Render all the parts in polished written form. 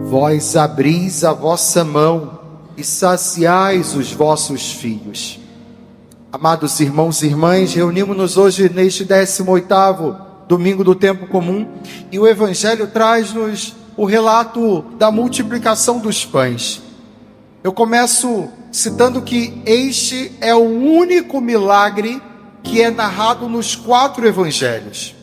Vós abris a vossa mão e saciais os vossos filhos. Amados irmãos e irmãs, reunimos-nos hoje neste 18º domingo do tempo comum, e o Evangelho traz-nos o relato da multiplicação dos pães. Eu começo citando que este é o único milagre que é narrado nos 4 evangelhos.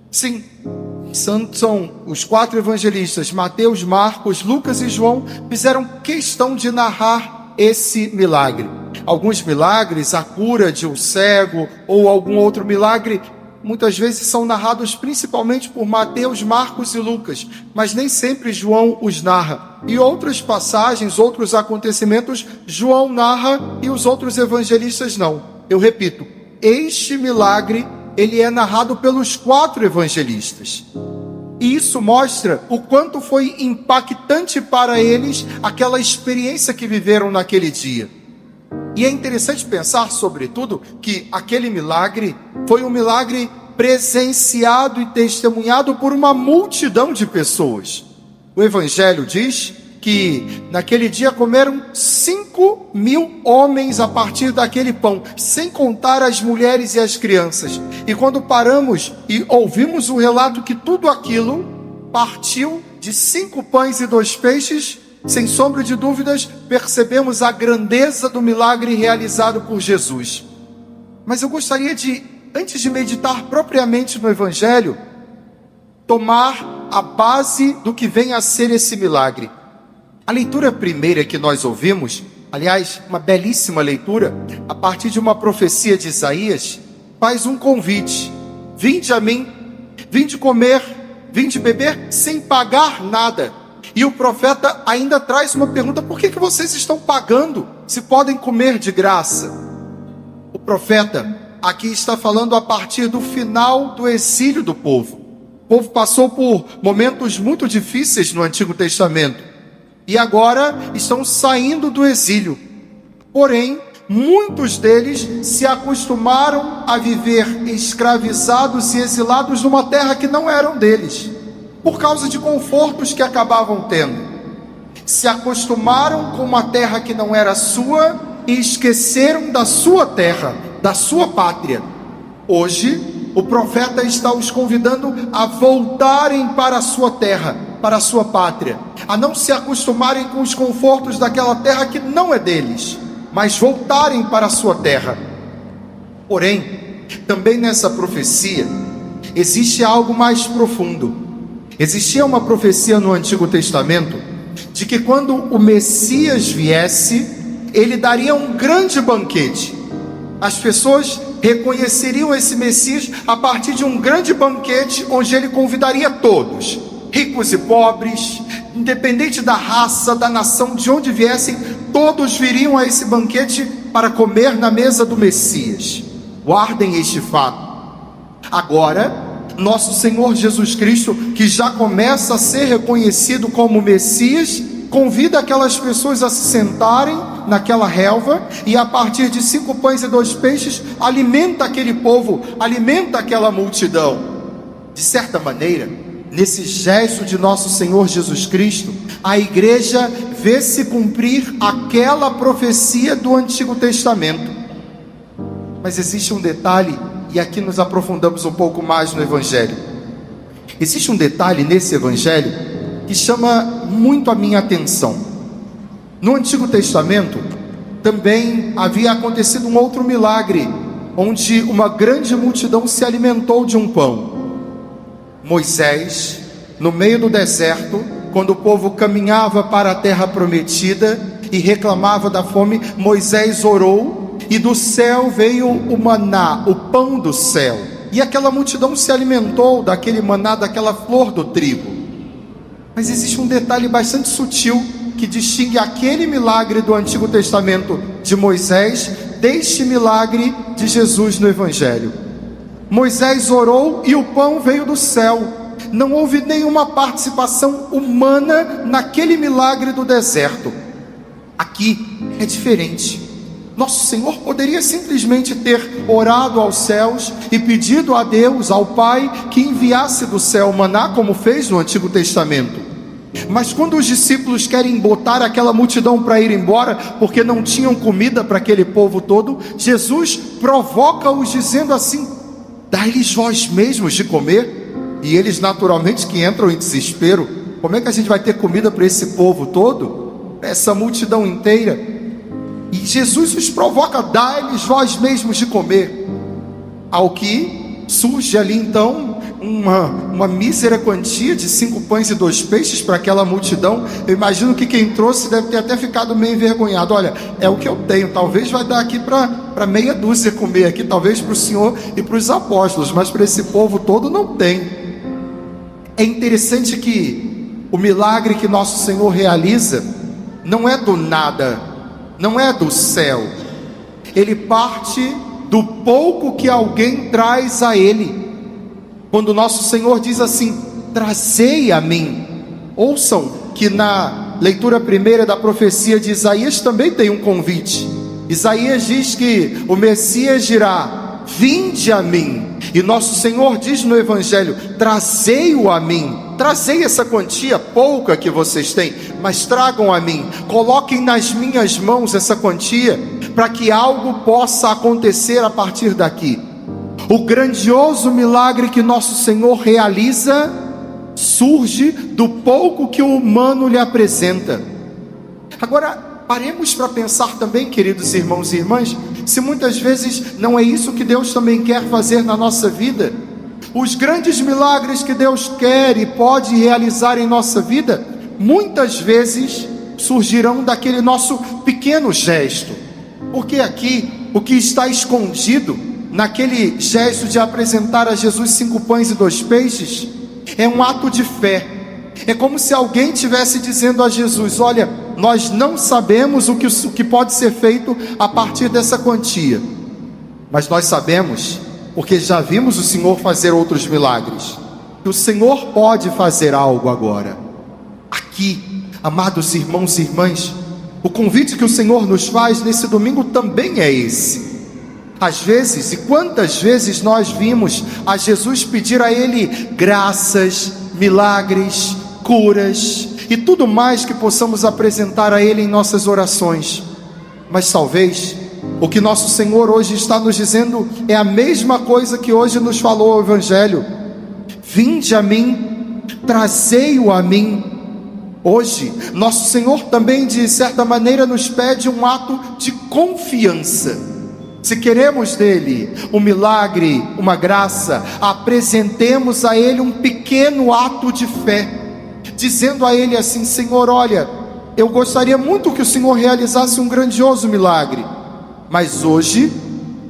Sim, são os 4 evangelistas, Mateus, Marcos, Lucas e João, fizeram questão de narrar esse milagre. Alguns milagres, a cura de um cego ou algum outro milagre, muitas vezes são narrados principalmente por Mateus, Marcos e Lucas, mas nem sempre João os narra. E outras passagens, outros acontecimentos, João narra e os outros evangelistas não. Eu repito, este milagre, ele é narrado pelos 4 evangelistas. E isso mostra o quanto foi impactante para eles aquela experiência que viveram naquele dia. E é interessante pensar, sobretudo, que aquele milagre foi um milagre presenciado e testemunhado por uma multidão de pessoas. O Evangelho diz que naquele dia comeram 5.000 homens a partir daquele pão, sem contar as mulheres e as crianças. E quando paramos e ouvimos o relato que tudo aquilo partiu de 5 pães e 2 peixes, sem sombra de dúvidas, percebemos a grandeza do milagre realizado por Jesus. Mas eu gostaria de, antes de meditar propriamente no Evangelho, tomar a base do que vem a ser esse milagre. A leitura primeira que nós ouvimos, aliás, uma belíssima leitura, a partir de uma profecia de Isaías, faz um convite: vinde a mim, vinde comer, vinde beber, sem pagar nada. E o profeta ainda traz uma pergunta: por que vocês estão pagando, se podem comer de graça? O profeta aqui está falando a partir do final do exílio do povo. O povo passou por momentos muito difíceis no Antigo Testamento, e agora estão saindo do exílio. Porém, muitos deles se acostumaram a viver escravizados e exilados numa terra que não eram deles, por causa de confortos que acabavam tendo. Se acostumaram com uma terra que não era sua e esqueceram da sua terra, da sua pátria. Hoje, o profeta está os convidando a voltarem para a sua terra, para a sua pátria, a não se acostumarem com os confortos daquela terra que não é deles, mas voltarem para a sua terra. Porém, também nessa profecia existe algo mais profundo. Existia uma profecia no Antigo Testamento de que quando o Messias viesse, ele daria um grande banquete. As pessoas reconheceriam esse Messias a partir de um grande banquete onde ele convidaria todos, ricos e pobres, independente da raça, da nação, de onde viessem, todos viriam a esse banquete para comer na mesa do Messias. Guardem este fato. Agora, nosso Senhor Jesus Cristo, que já começa a ser reconhecido como Messias, convida aquelas pessoas a se sentarem naquela relva, e a partir de 5 pães e 2 peixes, alimenta aquele povo, alimenta aquela multidão. De certa maneira, nesse gesto de nosso Senhor Jesus Cristo, a igreja vê se cumprir aquela profecia do Antigo Testamento. Mas existe um detalhe, e aqui nos aprofundamos um pouco mais no Evangelho. Existe um detalhe nesse Evangelho que chama muito a minha atenção. No Antigo Testamento também havia acontecido um outro milagre, onde uma grande multidão se alimentou de um pão. Moisés, no meio do deserto, quando o povo caminhava para a terra prometida e reclamava da fome, Moisés orou e do céu veio o maná, o pão do céu, e aquela multidão se alimentou daquele maná, daquela flor do trigo. Mas existe um detalhe bastante sutil que distingue aquele milagre do Antigo Testamento de Moisés deste milagre de Jesus no Evangelho. Moisés orou e o pão veio do céu. Não houve nenhuma participação humana naquele milagre do deserto. Aqui é diferente. Nosso Senhor poderia simplesmente ter orado aos céus e pedido a Deus, ao Pai, que enviasse do céu o maná, como fez no Antigo Testamento. Mas quando os discípulos querem botar aquela multidão para ir embora, porque não tinham comida para aquele povo todo, Jesus provoca-os dizendo assim: dai-lhes vós mesmos de comer. E eles naturalmente que entram em desespero: como é que a gente vai ter comida para esse povo todo? Essa multidão inteira? E Jesus os provoca: dai-lhes vós mesmos de comer. Ao que surge ali então uma mísera quantia de 5 pães e 2 peixes para aquela multidão. Eu imagino que quem trouxe deve ter até ficado meio envergonhado. Olha, é o que eu tenho, talvez vai dar aqui para meia dúzia comer aqui, talvez para o Senhor e para os apóstolos, mas para esse povo todo não tem. É interessante que o milagre que nosso Senhor realiza não é do nada, não é do céu. Ele parte do pouco que alguém traz a Ele. Quando nosso Senhor diz assim: trazei a mim. Ouçam que na leitura primeira da profecia de Isaías também tem um convite. Isaías diz que o Messias dirá: vinde a mim. E nosso Senhor diz no Evangelho: trazei-o a mim. Trazei essa quantia pouca que vocês têm, mas tragam a mim. Coloquem nas minhas mãos essa quantia, para que algo possa acontecer a partir daqui. O grandioso milagre que nosso Senhor realiza surge do pouco que o humano lhe apresenta. Agora, paremos para pensar também, queridos irmãos e irmãs, se muitas vezes não é isso que Deus também quer fazer na nossa vida. Os grandes milagres que Deus quer e pode realizar em nossa vida, muitas vezes surgirão daquele nosso pequeno gesto. Porque aqui, o que está escondido naquele gesto de apresentar a Jesus 5 pães e 2 peixes, é um ato de fé. É como se alguém estivesse dizendo a Jesus: olha, nós não sabemos o que pode ser feito a partir dessa quantia, mas nós sabemos, porque já vimos o Senhor fazer outros milagres, que o Senhor pode fazer algo agora. Aqui, amados irmãos e irmãs, o convite que o Senhor nos faz nesse domingo também é esse. Às vezes, e quantas vezes nós vimos a Jesus pedir a Ele graças, milagres, curas e tudo mais que possamos apresentar a Ele em nossas orações. Mas talvez o que nosso Senhor hoje está nos dizendo é a mesma coisa que hoje nos falou o Evangelho: vinde a mim, trazei-o a mim. Hoje, nosso Senhor também, de certa maneira, nos pede um ato de confiança. Se queremos dele um milagre, uma graça, apresentemos a ele um pequeno ato de fé, dizendo a ele assim: Senhor, olha, eu gostaria muito que o Senhor realizasse um grandioso milagre, mas hoje,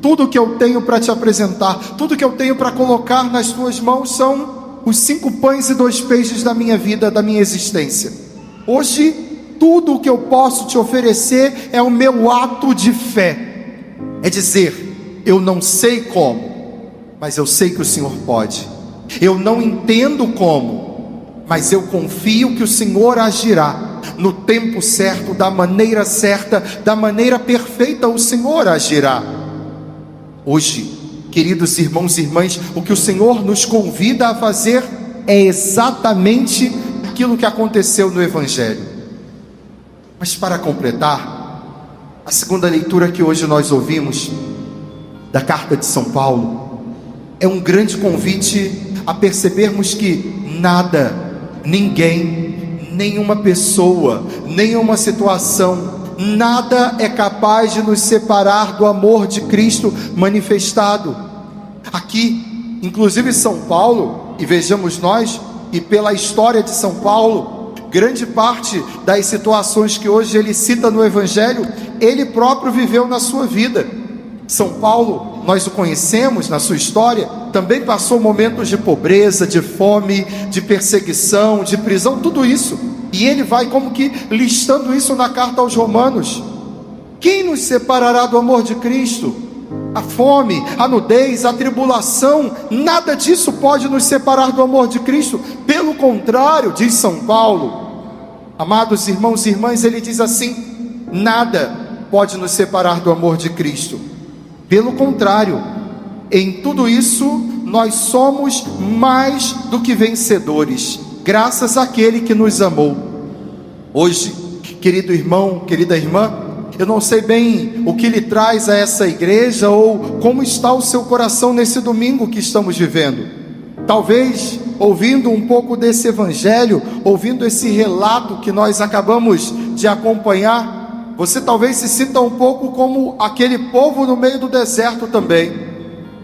tudo que eu tenho para te apresentar, tudo que eu tenho para colocar nas tuas mãos são os 5 pães e 2 peixes da minha vida, da minha existência. Hoje, tudo o que eu posso te oferecer é o meu ato de fé. É dizer: eu não sei como, mas eu sei que o Senhor pode. Eu não entendo como, mas eu confio que o Senhor agirá no tempo certo, da maneira certa, da maneira perfeita. O Senhor agirá. Hoje, queridos irmãos e irmãs, o que o Senhor nos convida a fazer é exatamente aquilo que aconteceu no Evangelho. Mas para completar, a segunda leitura que hoje nós ouvimos da carta de São Paulo é um grande convite a percebermos que nada, ninguém, nenhuma pessoa, nenhuma situação, nada é capaz de nos separar do amor de Cristo manifestado. Aqui, inclusive São Paulo, e vejamos nós, e pela história de São Paulo, grande parte das situações que hoje ele cita no Evangelho, ele próprio viveu na sua vida. São Paulo, nós o conhecemos na sua história, também passou momentos de pobreza, de fome, de perseguição, de prisão, tudo isso. E ele vai como que listando isso na carta aos Romanos. Quem nos separará do amor de Cristo? A fome, a nudez, a tribulação, nada disso pode nos separar do amor de Cristo. Pelo contrário, diz São Paulo, amados irmãos e irmãs, ele diz assim: nada pode nos separar do amor de Cristo. Pelo contrário, em tudo isso nós somos mais do que vencedores. graças àquele que nos amou. Hoje, querido irmão, querida irmã, eu não sei bem o que lhe traz a essa igreja ou como está o seu coração nesse domingo que estamos vivendo. Talvez, ouvindo um pouco desse evangelho, ouvindo esse relato que nós acabamos de acompanhar, você talvez se sinta um pouco como aquele povo no meio do deserto também,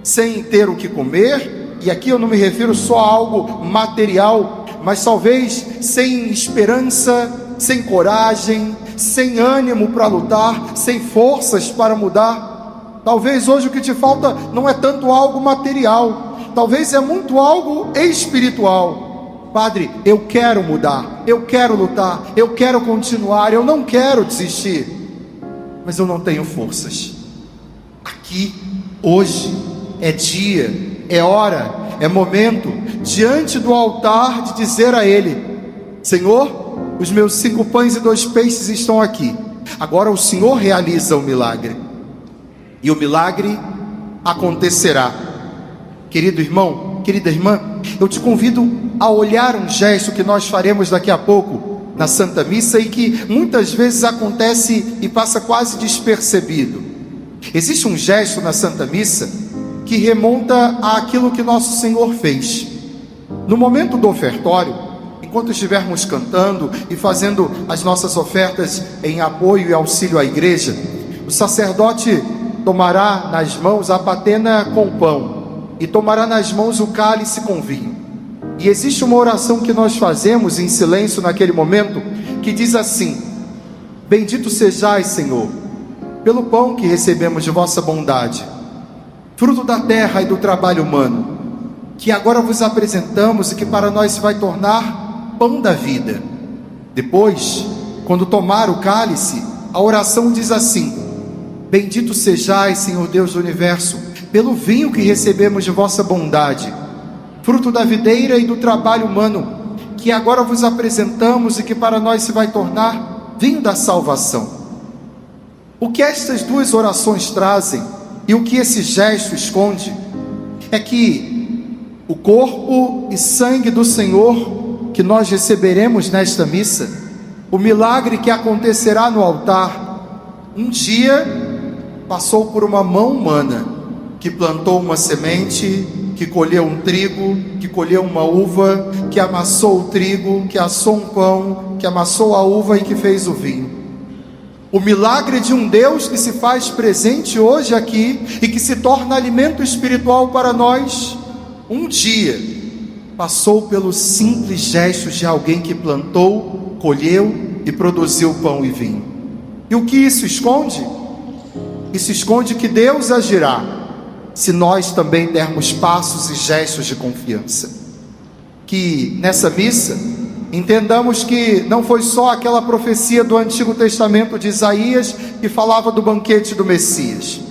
sem ter o que comer, e aqui eu não me refiro só a algo material, mas talvez sem esperança, sem coragem, sem ânimo para lutar, sem forças para mudar. Talvez hoje o que te falta não é tanto algo material, talvez é muito algo espiritual. Padre, eu quero mudar, eu quero lutar, eu quero continuar, eu não quero desistir, mas eu não tenho forças. Aqui, hoje, é dia, é hora, é momento, diante do altar, de dizer a Ele: Senhor, os meus 5 pães e 2 peixes estão aqui, agora o Senhor realiza o milagre, e o milagre acontecerá. Querido irmão, querida irmã, eu te convido a olhar um gesto que nós faremos daqui a pouco na Santa Missa e que muitas vezes acontece e passa quase despercebido. Existe um gesto na Santa Missa que remonta àquilo que nosso Senhor fez. No momento do ofertório, enquanto estivermos cantando e fazendo as nossas ofertas em apoio e auxílio à igreja, o sacerdote tomará nas mãos a patena com pão e tomará nas mãos o cálice com vinho. E existe uma oração que nós fazemos em silêncio naquele momento, que diz assim: Bendito sejais, Senhor, pelo pão que recebemos de vossa bondade, fruto da terra e do trabalho humano, que agora vos apresentamos e que para nós se vai tornar pão da vida. Depois, quando tomar o cálice, a oração diz assim: Bendito sejais, Senhor Deus do universo, pelo vinho que recebemos de vossa bondade, fruto da videira e do trabalho humano, que agora vos apresentamos e que para nós se vai tornar vinho da salvação. O que estas duas orações trazem e o que esse gesto esconde é que o corpo e sangue do Senhor que nós receberemos nesta missa, o milagre que acontecerá no altar, um dia passou por uma mão humana que plantou uma semente, que colheu um trigo, que colheu uma uva, que amassou o trigo, que assou um pão, que amassou a uva e que fez o vinho. O milagre de um Deus que se faz presente hoje aqui e que se torna alimento espiritual para nós, um dia passou pelos simples gestos de alguém que plantou, colheu e produziu pão e vinho. E o que isso esconde? Isso esconde que Deus agirá se nós também dermos passos e gestos de confiança. Que nessa missa entendamos que não foi só aquela profecia do Antigo Testamento de Isaías que falava do banquete do Messias,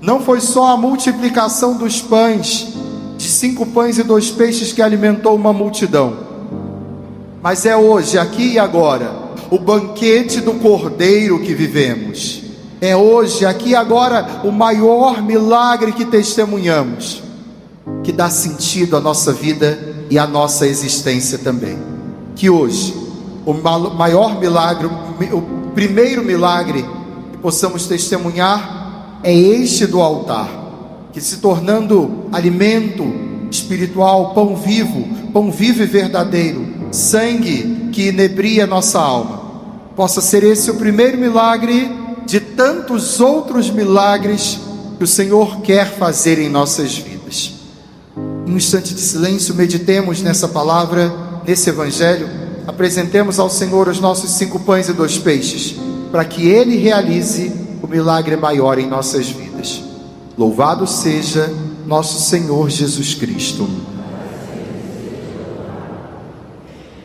não foi só a multiplicação dos pães, de 5 pães e 2 peixes que alimentou uma multidão, mas é hoje, aqui e agora, o banquete do Cordeiro que vivemos. É hoje, aqui e agora, o maior milagre que testemunhamos, que dá sentido à nossa vida e à nossa existência também. Que hoje, o maior milagre, o primeiro milagre que possamos testemunhar é este do altar, que se tornando alimento espiritual, pão vivo e verdadeiro, sangue que inebria nossa alma, possa ser esse o primeiro milagre de tantos outros milagres que o Senhor quer fazer em nossas vidas. Em um instante de silêncio, meditemos nessa palavra, nesse evangelho, apresentemos ao Senhor os nossos 5 pães e 2 peixes, para que Ele realize o milagre maior em nossas vidas. Louvado seja nosso Senhor Jesus Cristo.